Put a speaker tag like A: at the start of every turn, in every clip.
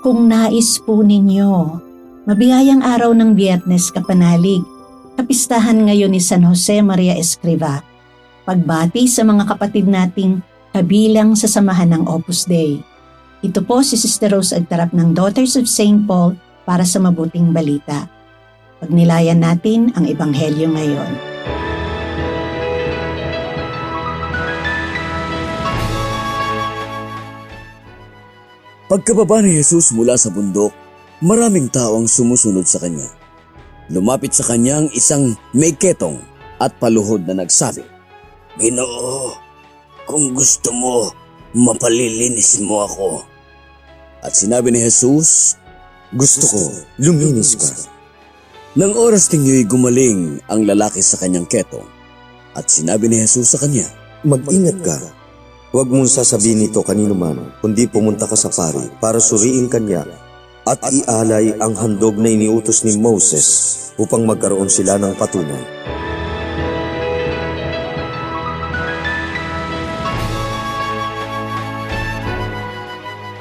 A: Kung nais po ninyo, mabiyayang araw ng Biyernes Kapanalig, kapistahan ngayon ni San Jose Maria Escriva. Pagbati sa mga kapatid nating kabilang sa samahan ng Opus Dei. Ito po si Sister Rose Agtarap ng Daughters of St. Paul para sa mabuting balita. Pagnilayan natin ang Ebanghelyo ngayon.
B: Pagkababa ni Jesus mula sa bundok, maraming tao ang sumusunod sa kanya. Lumapit sa kanya ang isang may ketong at paluhod na nagsabi, "Ginoo, kung gusto mo, mapalilinis mo ako." At sinabi ni Jesus, "Gusto ko, luminis ka." Nang oras tingyo'y gumaling ang lalaki sa kanyang ketong. At sinabi ni Jesus sa kanya,
C: Mag-ingat ka. Huwag mong sasabihin ito kanino man, kundi pumunta ka sa pari para suriin kanya at ialay ang handog na iniutos ni Moses upang magkaroon sila ng patunay.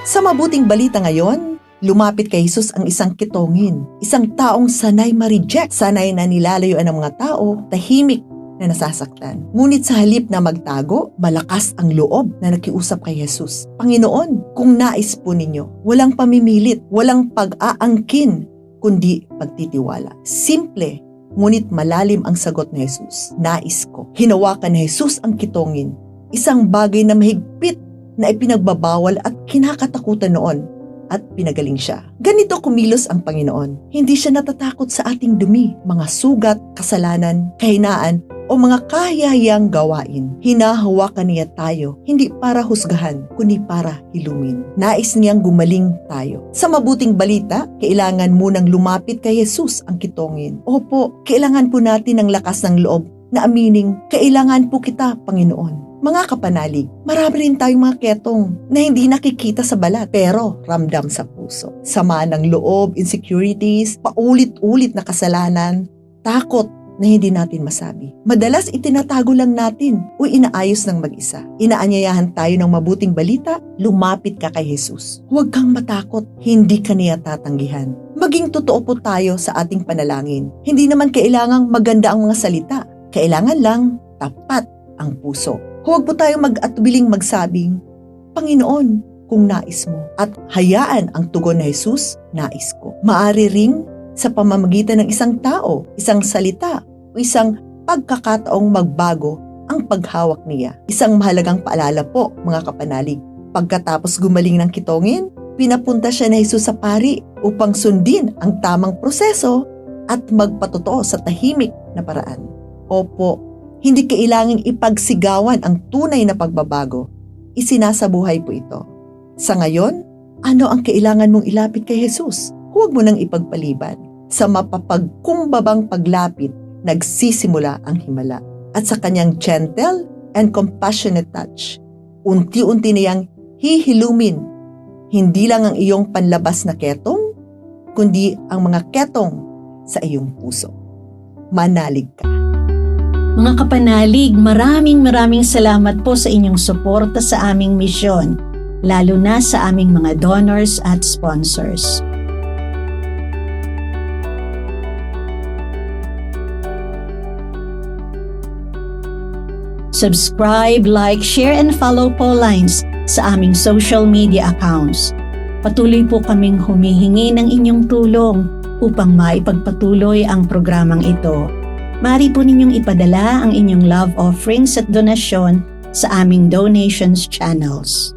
D: Sa mabuting balita ngayon, lumapit kay Jesus ang isang kitongin, isang taong sanay ma-reject, sanay na nilalayuan ng mga tao, tahimik na nasasaktan. Ngunit sa halip na magtago, malakas ang loob na nakiusap kay Jesus. Panginoon, kung nais po ninyo, walang pamimilit, walang pag-aangkin, kundi pagtitiwala. Simple, ngunit malalim ang sagot ni Jesus. Nais ko. Hinawakan ni Jesus ang kitongin, isang bagay na mahigpit na ipinagbabawal at kinakatakutan noon, at pinagaling siya. Ganito kumilos ang Panginoon. Hindi siya natatakot sa ating dumi, mga sugat, kasalanan, kahinaan, o mga kahiyahiyang gawain. Hinahawakan niya tayo, hindi para husgahan, kundi para hilumin. Nais niyang gumaling tayo. Sa mabuting balita, kailangan munang lumapit kay Jesus ang kitongin. Opo, kailangan po natin ng lakas ng loob na amining, kailangan po kita, Panginoon. Mga kapanalig, marami rin tayong mga ketong na hindi nakikita sa balat pero ramdam sa puso. Sama ng loob, insecurities, paulit-ulit na kasalanan, takot na hindi natin masabi. Madalas itinatago lang natin o inaayos ng mag-isa. Inaanyayahan tayo ng mabuting balita, lumapit ka kay Jesus. Huwag kang matakot, hindi ka niya tatanggihan. Maging totoo po tayo sa ating panalangin. Hindi naman kailangang maganda ang mga salita. Kailangan lang tapat ang puso. Huwag po tayong mag-atubiling magsabing, Panginoon, kung nais mo. At hayaan ang tugon ni Jesus, nais ko. Maari ring sa pamamagitan ng isang tao, isang salita, o isang pagkakataong magbago ang paghawak niya. Isang mahalagang paalala po, mga kapanalig. Pagkatapos gumaling ng kitongin, pinapunta siya ni Jesus sa pari upang sundin ang tamang proseso at magpatotoo sa tahimik na paraan. Opo, hindi kailangang ipagsigawan ang tunay na pagbabago. Isinasabuhay po ito. Sa ngayon, ano ang kailangan mong ilapit kay Jesus? Huwag mo nang ipagpaliban. Sa mapapagkumbabang paglapit, nagsisimula ang himala. At sa kanyang gentle and compassionate touch, unti-unti niyang hihilumin hindi lang ang iyong panlabas na ketong, kundi ang mga ketong sa iyong puso. Manalig ka.
A: Mga kapanalig, maraming salamat po sa inyong suporta sa aming misyon, lalo na sa aming mga donors at sponsors. Subscribe, like, share, and follow po lines sa aming social media accounts. Patuloy po kaming humihingi ng inyong tulong upang maipagpatuloy ang programang ito. Maaari po ninyong ipadala ang inyong love offerings at donasyon sa aming donations channels.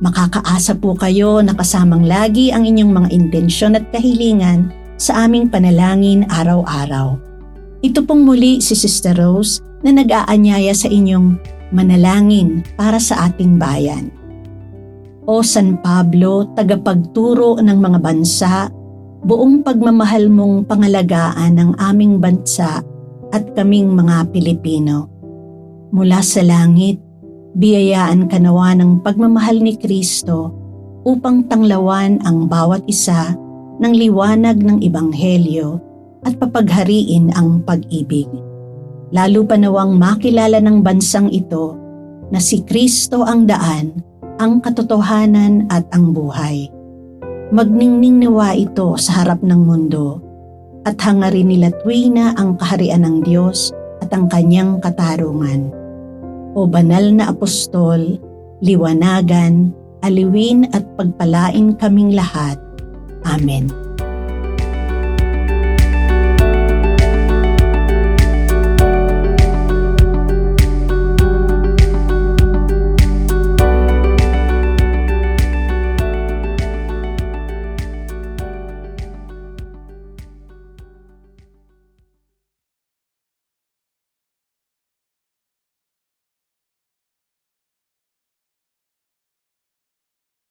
A: Makakaasa po kayo na kasamang lagi ang inyong mga intensyon at kahilingan sa aming panalangin araw-araw. Ito pong muli si Sister Rose na nag-aanyaya sa inyong manalangin para sa ating bayan. O San Pablo, tagapagturo ng mga bansa, buong pagmamahal mong pangalagaan ng aming bansa at kaming mga Pilipino. Mula sa langit, biyayaan ka nawa ng pagmamahal ni Kristo upang tanglawan ang bawat isa ng liwanag ng Ebanghelyo at papaghariin ang pag-ibig. Lalo pa nawang makilala ng bansang ito na si Kristo ang daan, ang katotohanan at ang buhay. Magningning nawa ito sa harap ng mundo at hangarin nila tuwina ang kaharian ng Diyos at ang kanyang katarungan. O banal na apostol, liwanagan, aliwin at pagpalain kaming lahat. Amen.